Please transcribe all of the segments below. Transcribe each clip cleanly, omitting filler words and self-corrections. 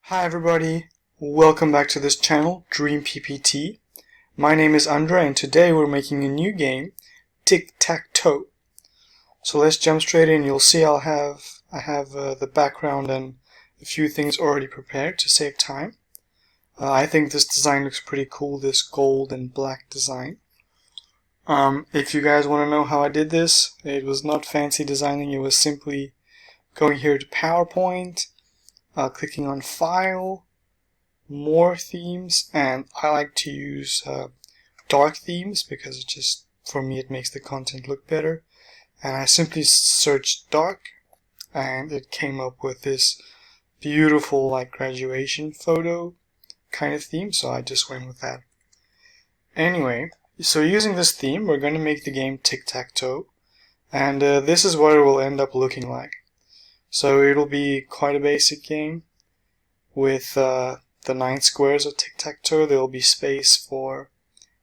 Hi everybody, welcome back to this channel, Dream PPT. My name is Andre and today we're making a new game, Tic-Tac-Toe. So let's jump straight in. You'll see I have the background and a few things already prepared to save time. I think this design looks pretty cool, this gold and black design. If you guys want to know how I did this, it was not fancy designing, it was simply going here to PowerPoint, clicking on File, More Themes, and I like to use dark themes because it just, for me, it makes the content look better. And I simply searched dark and it came up with this beautiful like graduation photo kind of theme, so I just went with that. Anyway, so using this theme we're going to make the game Tic-Tac-Toe, and this is what it will end up looking like. So it'll be quite a basic game with the 9 squares of Tic-Tac-Toe. There will be space for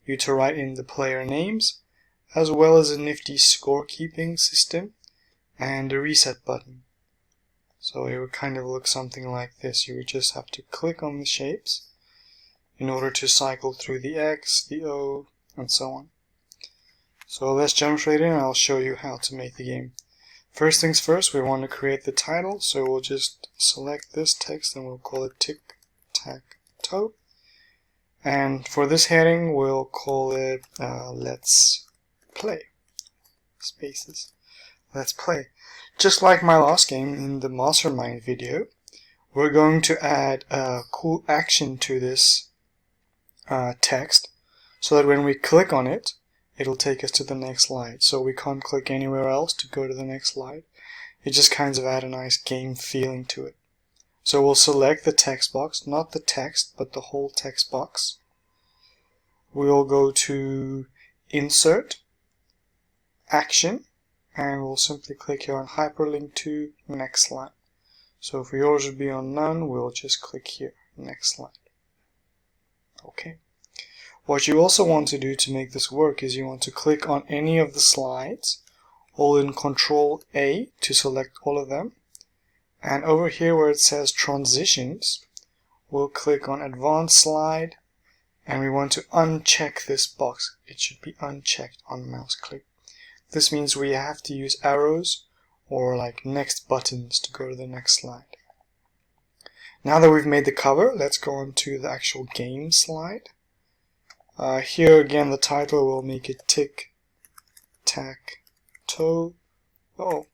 you to write in the player names, as well as a nifty scorekeeping system and a reset button. So it would kind of look something like this. You would just have to click on the shapes in order to cycle through the X, the O, and so on. So let's jump straight in and I'll show you how to make the game. First things first, we want to create the title, so we'll just select this text and we'll call it Tic-Tac-Toe. And for this heading, we'll call it Let's Play. Spaces. Let's Play. Just like my last game in the Mastermind video, we're going to add a cool action to this text, so that when we click on it, it'll take us to the next slide. So we can't click anywhere else to go to the next slide. It just kind of adds a nice game feeling to it. So we'll select the text box, not the text, but the whole text box. We'll go to Insert, Action, and we'll simply click here on Hyperlink to Next Slide. So if yours would be on None, we'll just click here, Next Slide. Okay. What you also want to do to make this work is you want to click on any of the slides, hold in Control A to select all of them, and over here where it says Transitions, we'll click on Advanced Slide, and we want to uncheck this box. It should be unchecked on mouse click. This means we have to use arrows or like next buttons to go to the next slide. Now that we've made the cover, let's go on to the actual game slide. Here again the title will make it Tic-Tac-Toe. Oh,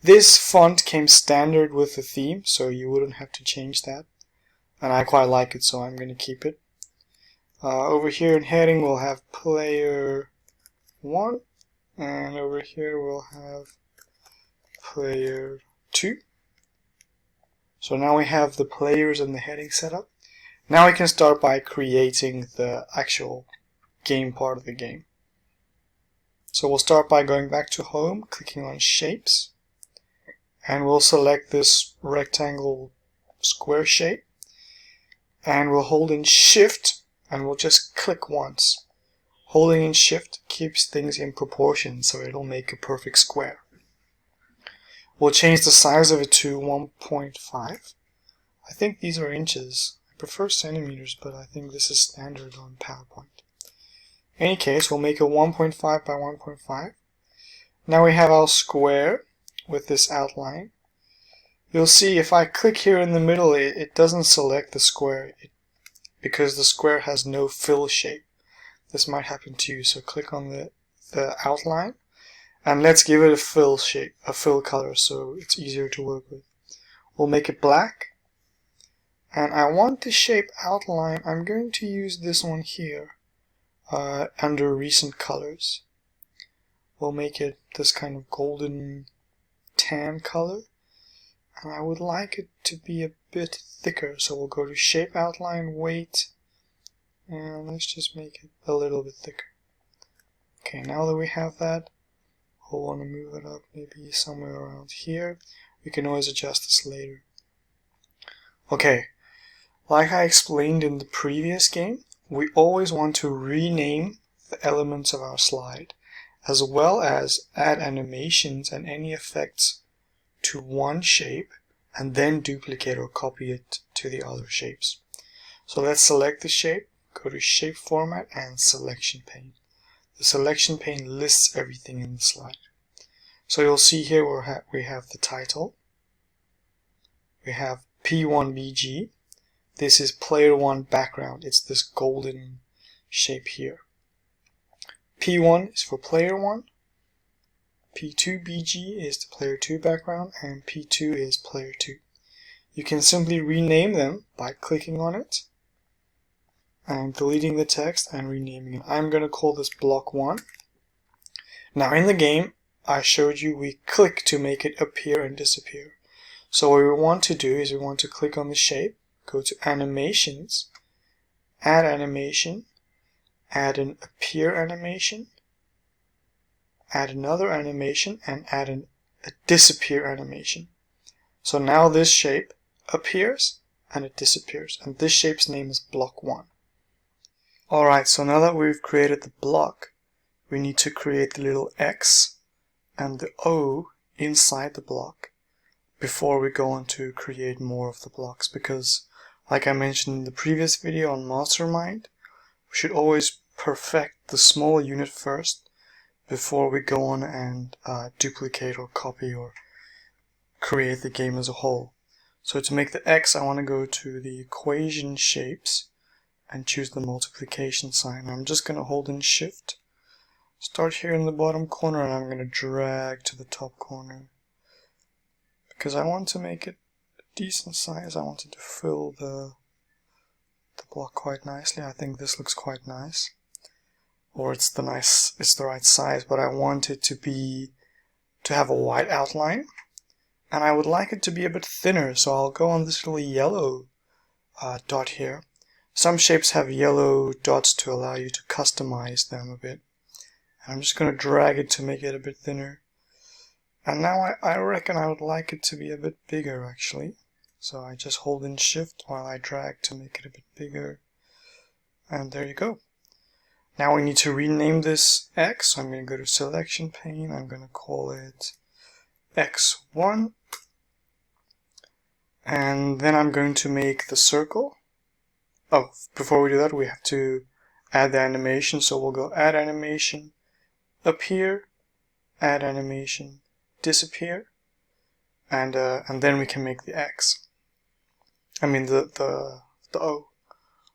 this font came standard with the theme, so you wouldn't have to change that, and I quite like it, so I'm going to keep it. Over here in heading we'll have player 1, and over here we'll have player 2. So now we have the players and the heading set up. Now we can start by creating the actual game part of the game. So we'll start by going back to Home, clicking on Shapes, and we'll select this rectangle square shape, and we'll hold in Shift, and we'll just click once. Holding in Shift keeps things in proportion, so it'll make a perfect square. We'll change the size of it to 1.5. I think these are inches. I prefer centimeters, but I think this is standard on PowerPoint. In any case, we'll make it 1.5 by 1.5. Now we have our square with this outline. You'll see if I click here in the middle, it doesn't select the square because the square has no fill shape. This might happen to you, so click on the outline and let's give it a fill shape, a fill color, so it's easier to work with. We'll make it black. And I want the shape outline, I'm going to use this one here under recent colors. We'll make it this kind of golden tan color, and I would like it to be a bit thicker, so we'll go to shape outline, weight, and let's just make it a little bit thicker. Okay, now that we have that, we'll want to move it up maybe somewhere around here. We can always adjust this later. Okay. Like I explained in the previous game, we always want to rename the elements of our slide, as well as add animations and any effects to one shape and then duplicate or copy it to the other shapes. So let's select the shape, go to Shape Format and Selection Pane. The selection pane lists everything in the slide. So you'll see here we have the title, we have P1BG. This is player 1 background. It's this golden shape here. P1 is for player 1, P2BG is the player 2 background, and P2 is player 2. You can simply rename them by clicking on it and deleting the text and renaming it. I'm going to call this block 1. Now in the game, I showed you we click to make it appear and disappear. So what we want to do is we want to click on the shape, go to Animations, Add Animation, add an Appear animation, add another animation, and add a Disappear animation. So now this shape appears and it disappears, and this shape's name is block 1. Alright, so now that we've created the block, we need to create the little X and the O inside the block before we go on to create more of the blocks, because like I mentioned in the previous video on Mastermind, we should always perfect the small unit first before we go on and duplicate or copy or create the game as a whole. So to make the X, I want to go to the equation shapes and choose the multiplication sign. I'm just going to hold in Shift, start here in the bottom corner, and I'm going to drag to the top corner. Because I want to make it a decent size, I wanted to fill the block quite nicely. I think this looks quite nice. Or it's the right size, but I want it to have a white outline. And I would like it to be a bit thinner, so I'll go on this little yellow dot here. Some shapes have yellow dots to allow you to customize them a bit. And I'm just going to drag it to make it a bit thinner. And now I reckon I would like it to be a bit bigger actually. So I just hold in Shift while I drag to make it a bit bigger. And there you go. Now we need to rename this X. So I'm going to go to Selection Pane. I'm going to call it X1. And then I'm going to make the circle. Oh, before we do that, we have to add the animation. So we'll go Add Animation, Appear, Add Animation, Disappear, and then we can make the X. I mean the O.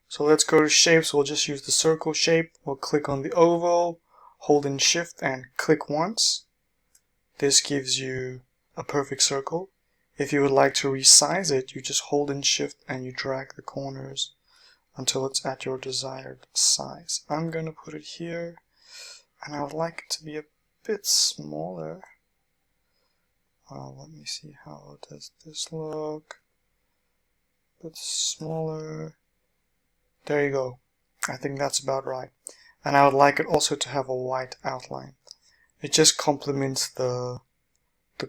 So let's go to Shapes. We'll just use the circle shape. We'll click on the oval, hold in Shift, and click once. This gives you a perfect circle. If you would like to resize it, you just hold in Shift and you drag the corners until it's at your desired size. I'm going to put it here, and I would like it to be a bit smaller. Let me see, how does this look? A bit smaller. There you go. I think that's about right. And I would like it also to have a white outline. It just complements the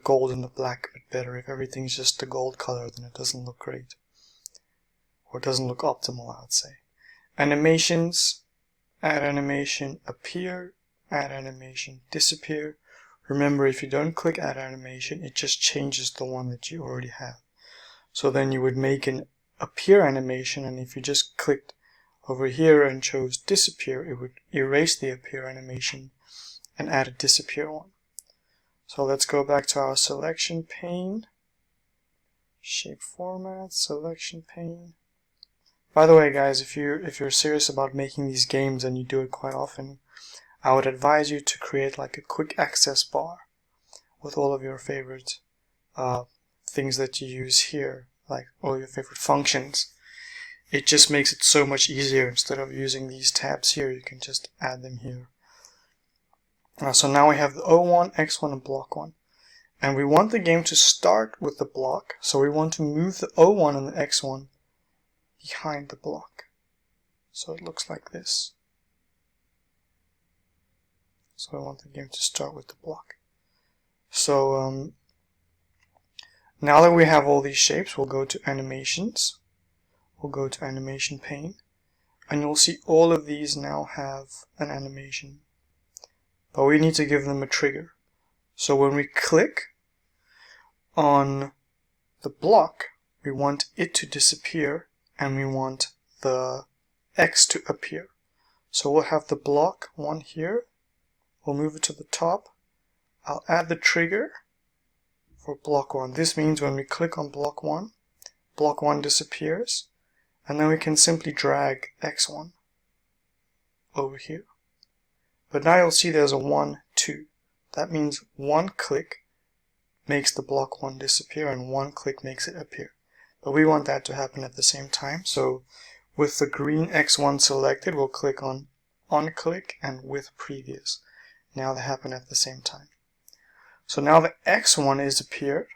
gold and the black a bit better. If everything's just the gold color, then it doesn't look great. Or it doesn't look optimal, I would say. Animations, Add Animation, Appear, Add Animation, Disappear. Remember, if you don't click Add Animation, it just changes the one that you already have. So then you would make an Appear animation, and if you just clicked over here and chose Disappear, it would erase the Appear animation and add a Disappear one. So let's go back to our Selection Pane, Shape Format, Selection Pane. By the way, guys, if you're serious about making these games and you do it quite often, I would advise you to create like a quick access bar with all of your favorite things that you use here, like all your favorite functions. It just makes it so much easier. Instead of using these tabs here, you can just add them here. So now we have the O1, X1, and block 1. And we want the game to start with the block, so we want to move the O1 and the X1 behind the block. So it looks like this. So I want the game to start with the block. So now that we have all these shapes, we'll go to Animations. We'll go to Animation Pane. And you'll see all of these now have an animation. But we need to give them a trigger. So when we click on the block, we want it to disappear and we want the X to appear. So we'll have the block 1 here. We'll move it to the top. I'll add the trigger for block 1. This means when we click on block 1 disappears, and then we can simply drag X1 over here. But now you'll see there's a 1, 2. That means one click makes the block 1 disappear and one click makes it appear. But we want that to happen at the same time, so with the green X1 selected, we'll click on click and with previous. Now they happen at the same time. So now the X1 is appeared.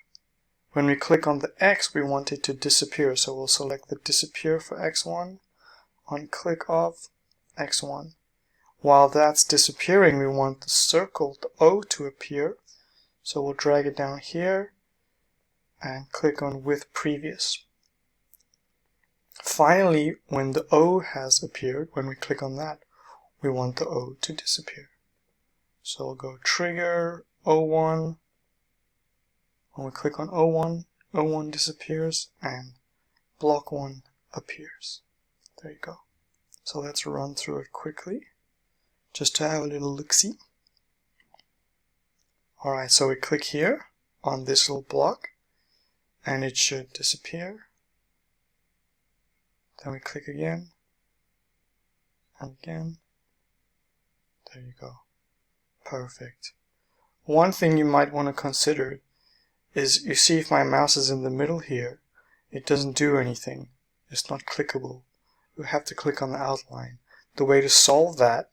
When we click on the X, we want it to disappear, so we'll select the disappear for X1, on click of X1. While that's disappearing, we want the circle, the O, to appear, so we'll drag it down here and click on with previous. Finally, when the O has appeared, when we click on that, we want the O to disappear. So we'll go trigger O1. When we click on O1, O1 disappears and block 1 appears. There you go. So let's run through it quickly, just to have a little look-see. Alright, so we click here on this little block and it should disappear. Then we click again and again. There you go. Perfect. One thing you might want to consider is, you see if my mouse is in the middle here, it doesn't do anything. It's not clickable. You have to click on the outline. The way to solve that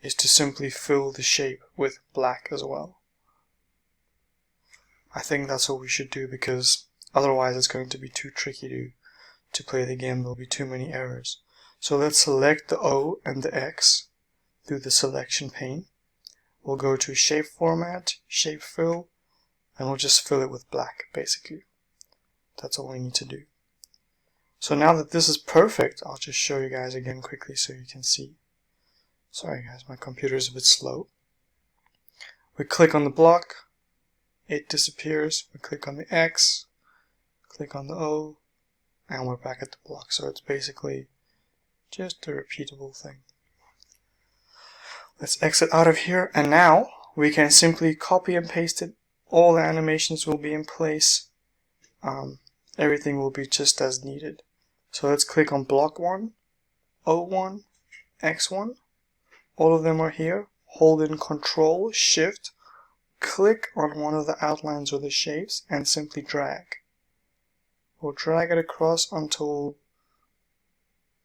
is to simply fill the shape with black as well. I think that's what we should do, because otherwise it's going to be too tricky to play the game. There'll be too many errors. So let's select the O and the X through the selection pane. We'll go to shape format, shape fill, and we'll just fill it with black, basically. That's all we need to do. So now that this is perfect, I'll just show you guys again quickly so you can see. Sorry guys, my computer is a bit slow. We click on the block, it disappears. We click on the X, click on the O, and we're back at the block. So it's basically just a repeatable thing. Let's exit out of here, and now we can simply copy and paste it. All the animations will be in place. Everything will be just as needed. So let's click on block 1, O1, X1. All of them are here. Hold in Control, Shift, click on one of the outlines or the shapes, and simply drag. We'll drag it across until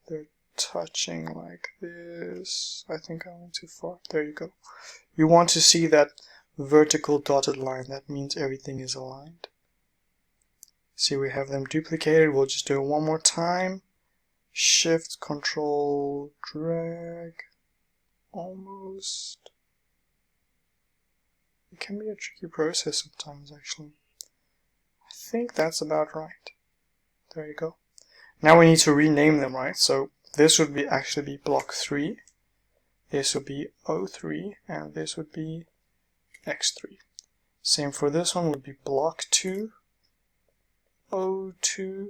they're touching like this. I think I went too far. There you go. You want to see that vertical dotted line. That means everything is aligned. See, we have them duplicated. We'll just do it one more time. Shift, Control, drag. Almost. It can be a tricky process sometimes, actually. I think that's about right. There you go. Now we need to rename them, right? So this would be actually be block 3. This would be O3, and this would be X3. Same for this one, would be block 2, O2,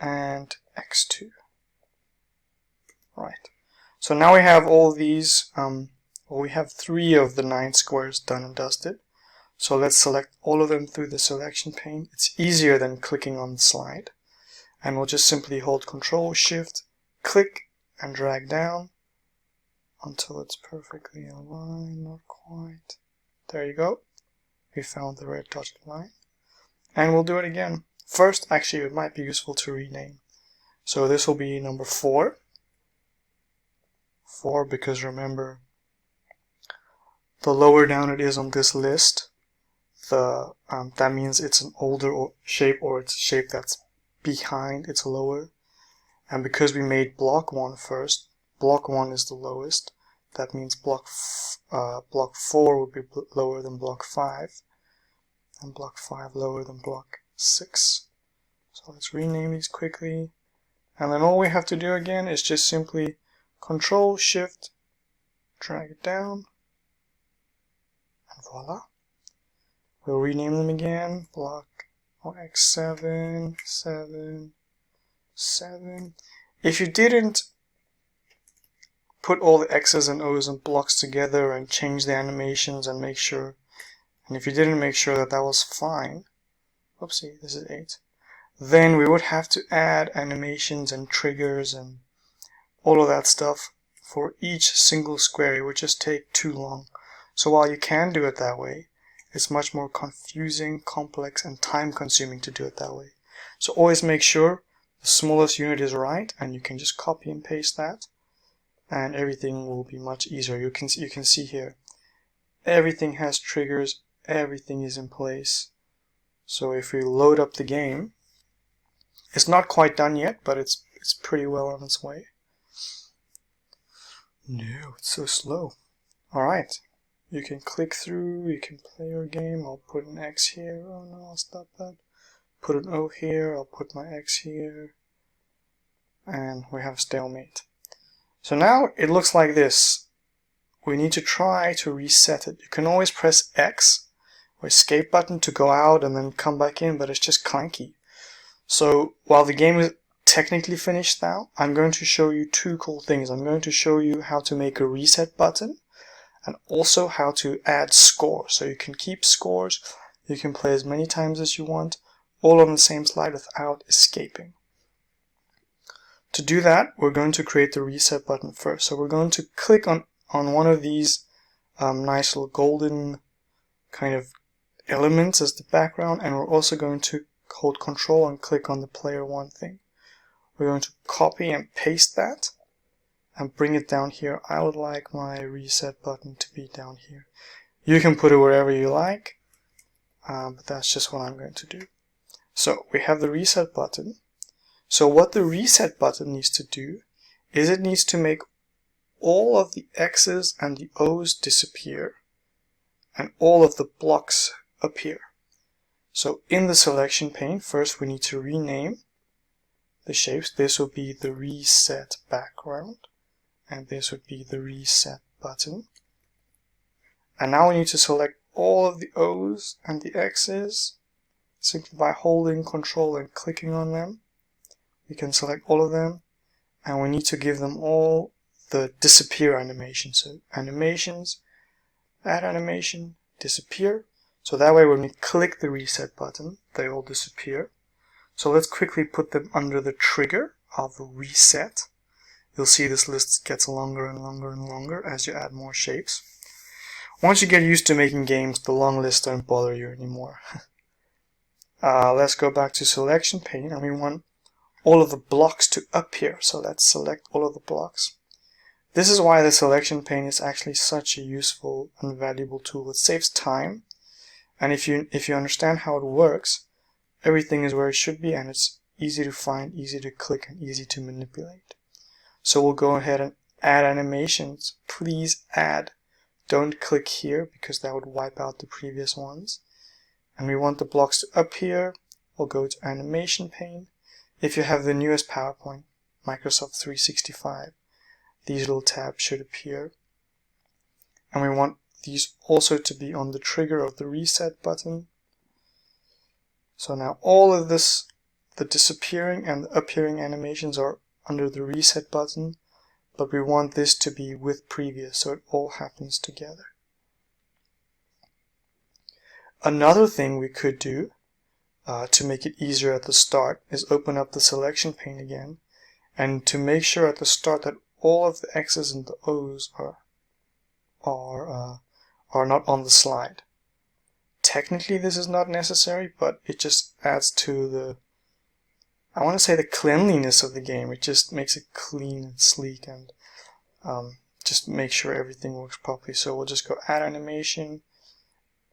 and X2. Right. So now we have all these, we have 3 of the 9 squares done and dusted. So let's select all of them through the selection pane. It's easier than clicking on the slide. And we'll just simply hold Control, Shift, click, and drag down until it's perfectly aligned. Not quite. There you go. We found the red dotted line. And we'll do it again. First, actually, it might be useful to rename. So this will be number 4. 4, because remember, the lower down it is on this list, that means it's an older shape, or it's a shape that's behind, it's lower. And because we made block 1 first, block 1 is the lowest. That means block 4 would be lower than block 5, and block 5 lower than block 6. So let's rename these quickly. And then all we have to do again is just simply Control, Shift, drag it down, and voila. We'll rename them again. Block X7, 7, 7. If you didn't put all the X's and O's and blocks together and change the animations and make sure, and if you didn't make sure that that was fine, oopsie, this is 8, then we would have to add animations and triggers and all of that stuff for each single square. It would just take too long. So while you can do it that way, it's much more confusing, complex, and time-consuming to do it that way. So always make sure the smallest unit is right, and you can just copy and paste that, and everything will be much easier. You can see here, everything has triggers, everything is in place. So if we load up the game, it's not quite done yet, but it's pretty well on its way. No, it's so slow. Alright, you can click through, you can play your game. I'll put an X here. Oh no, I'll stop that. Put an O here, I'll put my X here. And we have stalemate. So now it looks like this. We need to try to reset it. You can always press X or escape button to go out and then come back in, but it's just clunky. So while the game is technically finished now, I'm going to show you two cool things. I'm going to show you how to make a reset button and also how to add scores. So you can keep scores, you can play as many times as you want, all on the same slide without escaping. To do that, we're going to create the reset button first. So we're going to click on one of these nice little golden kind of elements as the background, and we're also going to hold Control and click on the player 1 thing. We're going to copy and paste that and bring it down here. I would like my reset button to be down here. You can put it wherever you like, but that's just what I'm going to do. So we have the reset button. So what the reset button needs to do is it needs to make all of the X's and the O's disappear and all of the blocks appear. So in the selection pane, first we need to rename the shapes. This will be the reset background, and this would be the reset button. And now we need to select all of the O's and the X's simply by holding Control and clicking on them. We can select all of them, and we need to give them all the disappear animation. So animations, add animation, disappear. So that way when we click the reset button, they all disappear. So let's quickly put them under the trigger of reset. You'll see this list gets longer and longer and longer as you add more shapes. Once you get used to making games, the long lists don't bother you anymore. Let's go back to selection pane, and we want all of the blocks to appear. So let's select all of the blocks. This is why the selection pane is actually such a useful and valuable tool. It saves time, and if you understand how it works, everything is where it should be, and it's easy to find, easy to click, and easy to manipulate. So we'll go ahead and add animations. Please add. Don't click here because that would wipe out the previous ones. And we want the blocks to appear. We'll go to animation pane. If you have the newest PowerPoint, Microsoft 365, these little tabs should appear. And we want these also to be on the trigger of the reset button. So now all of this, the disappearing and the appearing animations are under the reset button, but we want this to be with previous, so it all happens together. Another thing we could do to make it easier at the start is open up the selection pane again, and to make sure at the start that all of the X's and the O's are not on the slide. Technically this is not necessary, but it just adds to the, I want to say, the cleanliness of the game. It just makes it clean and sleek, and just make sure everything works properly. So we'll just go add animation,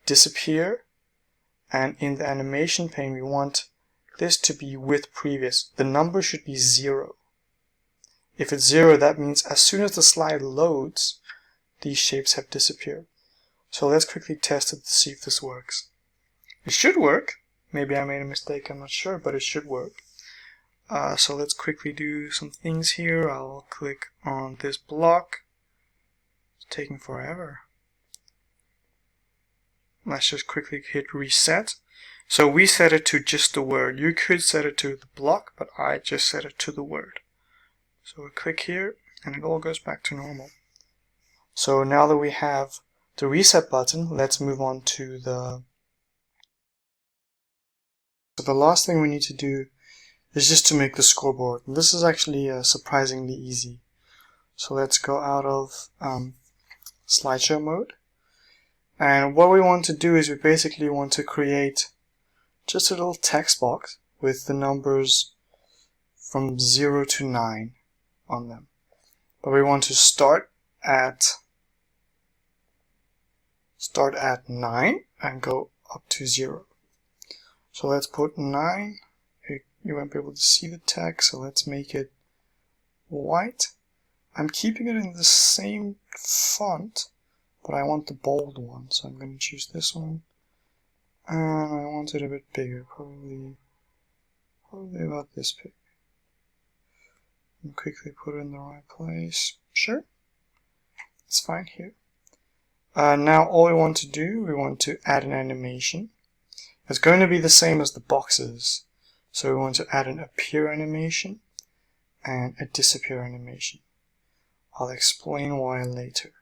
disappear, and in the animation pane we want this to be with previous. The number should be 0. If it's 0, that means as soon as the slide loads, these shapes have disappeared. So let's quickly test it to see if this works. It should work. Maybe I made a mistake, I'm not sure, but it should work. So let's quickly do some things here. I'll click on this block. It's taking forever. let's just quickly hit reset. So we set it to just the word. You could set it to the block, but I just set it to the word. So we click here and it all goes back to normal. So now that we have the reset button, let's move on to the last thing we need to do is just to make the scoreboard. And this is actually surprisingly easy. So let's go out of slideshow mode. And what we want to do is we basically want to create just a little text box with the numbers from 0 to 9 on them. But we want to start at 9 and go up to 0. So let's put 9. You won't be able to see the text, so let's make it white. I'm keeping it in the same font, but I want the bold one, so I'm going to choose this one. And I want it a bit bigger, probably about this big. And quickly put it in the right place. Sure, it's fine here. Now all we want to do, we want to add an animation. It's going to be the same as the boxes. So we want to add an appear animation and a disappear animation. I'll explain why later.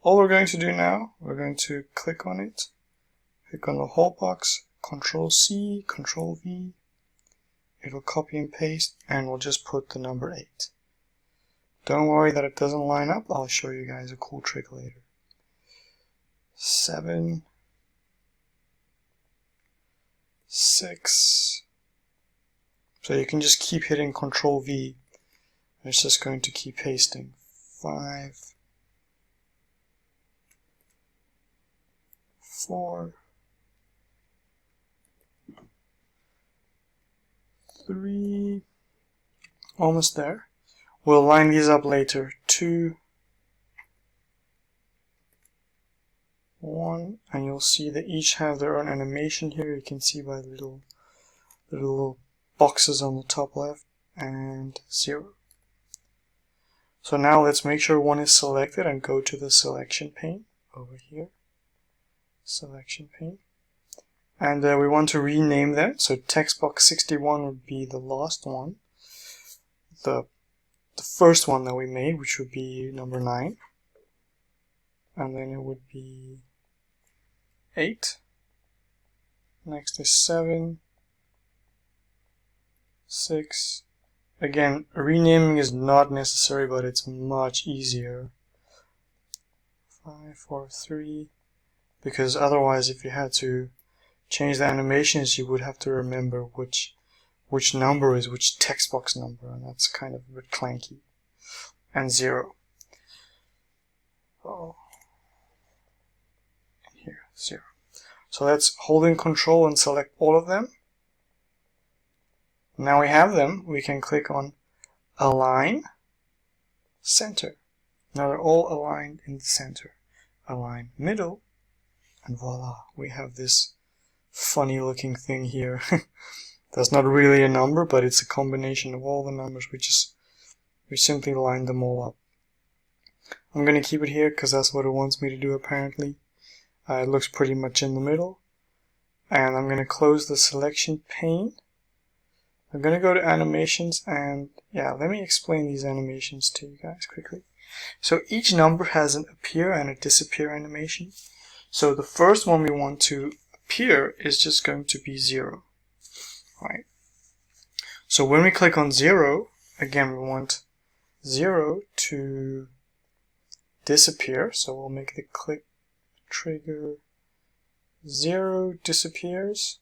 All we're going to do now, we're going to click on it, click on the whole box, Control C, Control V. It'll copy and paste, and we'll just put the number 8. Don't worry that it doesn't line up. I'll show you guys a cool trick later. 7, 6. So you can just keep hitting Control V. It's just going to keep pasting. 5, 4, 3, almost there. We'll line these up later. 2, 1, and you'll see they each have their own animation here. You can see by the little boxes on the top left, and 0. So now let's make sure one is selected and go to the selection pane over here. Selection pane. And we want to rename them. So text box 61 would be the last one. The first one that we made, which would be number 9. And then it would be 8. Next is 7. 6. Again, renaming is not necessary, but it's much easier. 5, 4, 3. Because otherwise, if you had to change the animations, you would have to remember which number is which text box number, and that's kind of a bit clanky. And 0. Oh. And here, 0. So let's hold in Control and select all of them. Now we have them, we can click on Align, Center. Now they're all aligned in the center. Align Middle, and voila, we have this funny looking thing here. That's not really a number, but it's a combination of all the numbers. We simply line them all up. I'm going to keep it here because that's what it wants me to do apparently. It looks pretty much in the middle. And I'm going to close the selection pane. I'm going to go to animations, and yeah, let me explain these animations to you guys quickly. So each number has an appear and a disappear animation. So the first one we want to appear is just going to be 0. Right? So when we click on 0, again we want 0 to disappear. So we'll make the click trigger 0 disappears.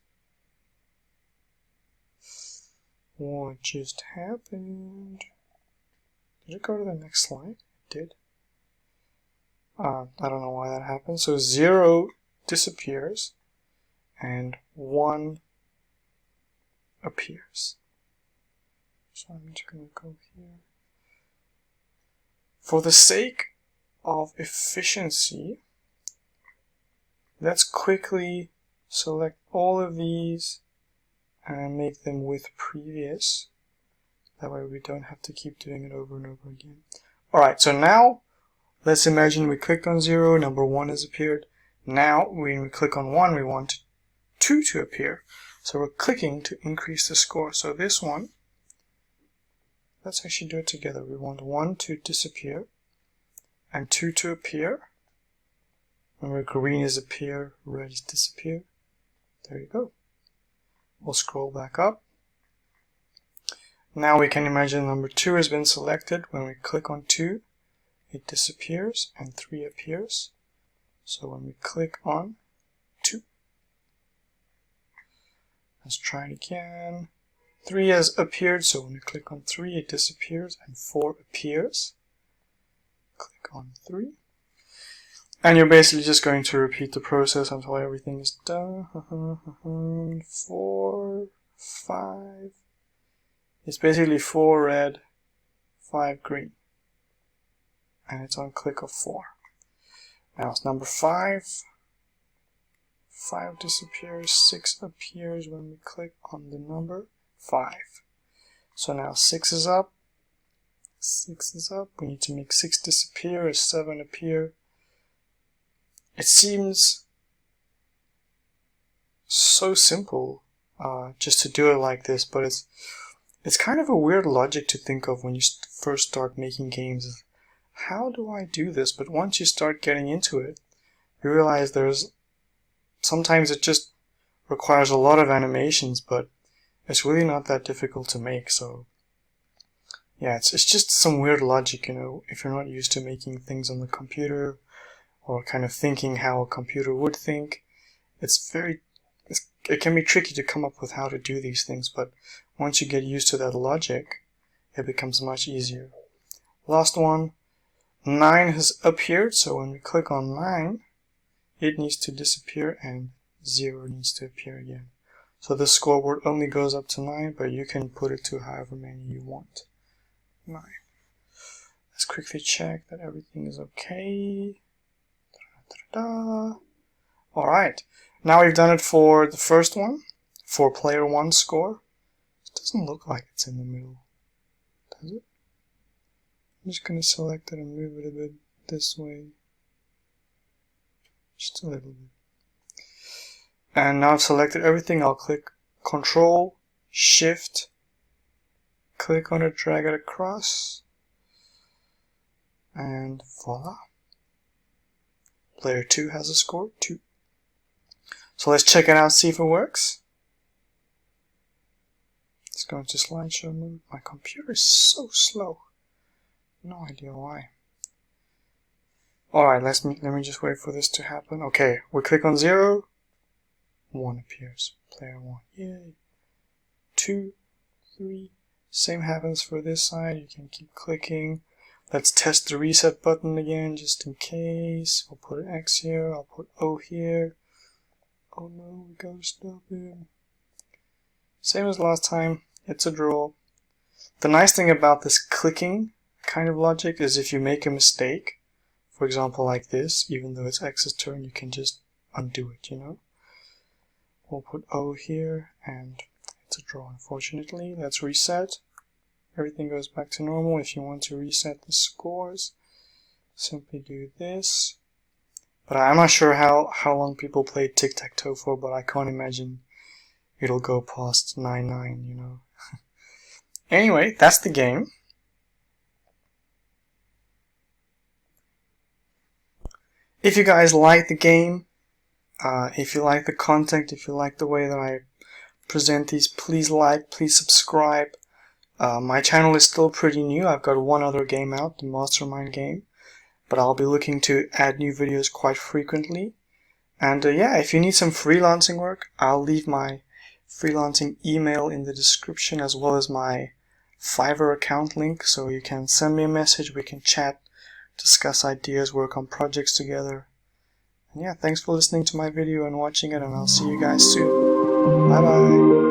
What just happened? Did it go to the next slide? It did. I don't know why that happened. So 0 disappears and 1 appears. So I'm just going to go here. For the sake of efficiency, let's quickly select all of these and make them with previous. That way we don't have to keep doing it over and over again. Alright, so now let's imagine we clicked on 0, number 1 has appeared. Now, when we click on 1, we want 2 to appear. So we're clicking to increase the score. So this one, let's actually do it together. We want 1 to disappear and 2 to appear. Remember, green is appear, red is disappear. There you go. We'll scroll back up. Now we can imagine number 2 has been selected. When we click on 2, it disappears and 3 appears. So when we click on 2, let's try it again. 3 has appeared, so when we click on 3, it disappears and 4 appears. Click on 3. And you're basically just going to repeat the process until everything is done. 4, 5. It's basically 4 red, 5 green. And it's on click of 4. Now it's number 5. 5 disappears, 6 appears when we click on the number 5. So now 6 is up. 6 is up. We need to make 6 disappear as 7 appear. It seems so simple just to do it like this, but it's kind of a weird logic to think of when you first start making games. How do I do this? But once you start getting into it, you realize sometimes it just requires a lot of animations, but it's really not that difficult to make. So yeah, it's just some weird logic, you know, if you're not used to making things on the computer or kind of thinking how a computer would think. It can be tricky to come up with how to do these things, but once you get used to that logic, it becomes much easier. Last one, 9 has appeared, so when we click on 9, it needs to disappear and 0 needs to appear again. So the scoreboard only goes up to 9, but you can put it to however many you want. 9. Let's quickly check that everything is okay. Alright, now we've done it for the first one, for player 1 score. It doesn't look like it's in the middle, does it? I'm just going to select it and move it a bit this way. Just a little bit. And now I've selected everything. I'll click Control, Shift, click on it, drag it across, and voila. Player 2 has a score 2. So let's check it out, see if it works. Let's go into slideshow mode. My computer is so slow. No idea why. Alright, let me just wait for this to happen. Okay, we click on 0. 1 appears. Player 1. Yay. 2, 3. Same happens for this side. You can keep clicking. Let's test the reset button again, just in case. I'll put an X here. I'll put O here. Oh no, we gotta stop it. Same as last time. It's a draw. The nice thing about this clicking kind of logic is if you make a mistake, for example like this, even though it's X's turn, you can just undo it, you know. We'll put O here, and it's a draw, unfortunately. Let's reset. Everything goes back to normal. If you want to reset the scores, simply do this. But I'm not sure how long people play Tic-Tac-Toe for, but I can't imagine it'll go past 9-9, you know. Anyway, that's the game. If you guys like the game, if you like the content, if you like the way that I present these, please like, please subscribe. My channel is still pretty new. I've got one other game out, the Mastermind game, but I'll be looking to add new videos quite frequently. And yeah, if you need some freelancing work, I'll leave my freelancing email in the description, as well as my Fiverr account link, so you can send me a message, we can chat, discuss ideas, work on projects together. And yeah, thanks for listening to my video and watching it, and I'll see you guys soon. Bye bye.